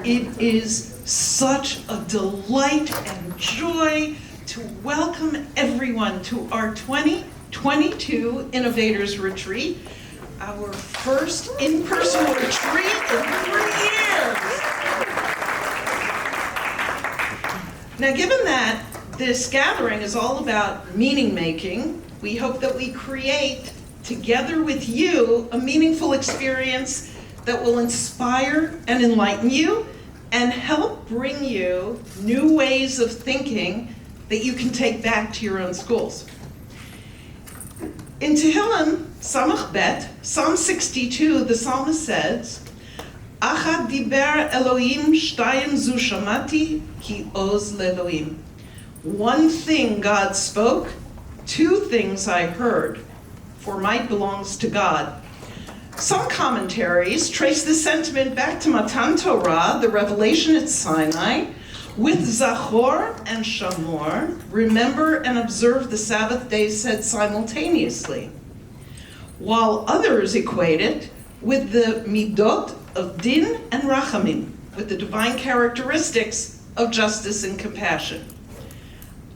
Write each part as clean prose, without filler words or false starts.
It is such a delight and joy to welcome everyone to our 2022 Innovators Retreat, our first in-person retreat in 3 years. Now, given that this gathering is all about meaning making, we hope that we create, together with you, a meaningful experience that will inspire and enlighten you and help bring you new ways of thinking that you can take back to your own schools. In Tehillim, Samach Bet, Psalm 62, the psalmist says, Achad diber Elohim shtayim zu shamati ki oz leElohim. One thing God spoke, 2 things I heard, for might belongs to God. Some commentaries trace this sentiment back to Matan Torah, the revelation at Sinai, with Zachor and Shamor, remember and observe the Sabbath days said simultaneously, while others equate it with the Midot of Din and Rachamim, with the divine characteristics of justice and compassion.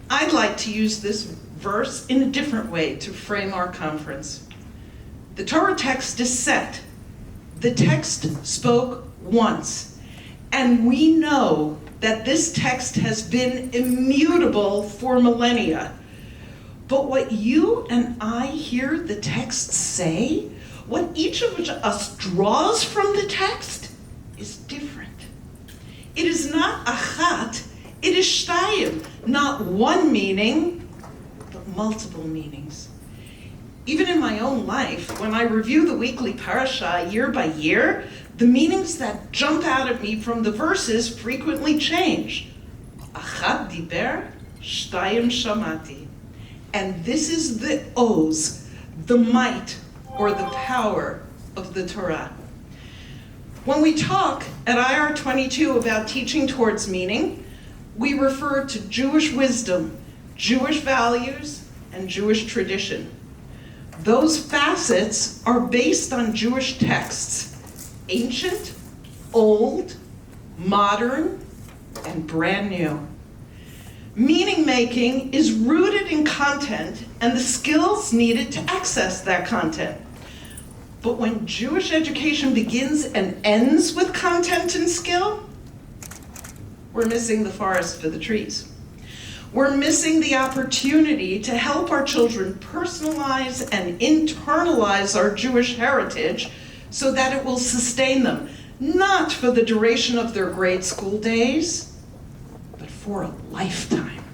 I'd like to use this verse in a different way to frame our conference. The Torah text is set. The text spoke once. And we know that this text has been immutable for millennia. But what you and I hear the text say, what each of us draws from the text, is different. It is not achat, it is shtayim, not one meaning, but multiple meanings. Even in my own life, when I review the weekly parasha year by year, the meanings that jump out at me from the verses frequently change. Achad diber, shtayim shamati. And this is the oz, the might or the power of the Torah. When we talk at IR22 about teaching towards meaning, we refer to Jewish wisdom, Jewish values, and Jewish tradition. Those facets are based on Jewish texts, ancient, old, modern, and brand new. Meaning making is rooted in content and the skills needed to access that content. But when Jewish education begins and ends with content and skill, we're missing the forest for the trees. We're missing the opportunity to help our children personalize and internalize our Jewish heritage so that it will sustain them, not for the duration of their grade school days, but for a lifetime.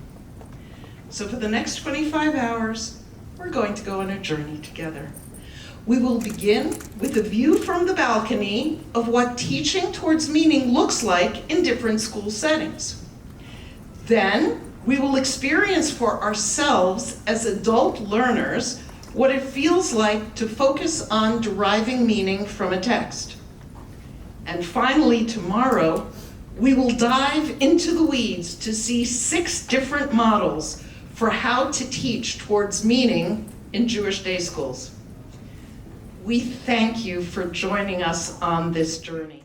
So for the next 25 hours, we're going to go on a journey together. We will begin with a view from the balcony of what teaching towards meaning looks like in different school settings. Then, we will experience for ourselves as adult learners what it feels like to focus on deriving meaning from a text. And finally, tomorrow, we will dive into the weeds to see 6 different models for how to teach towards meaning in Jewish day schools. We thank you for joining us on this journey.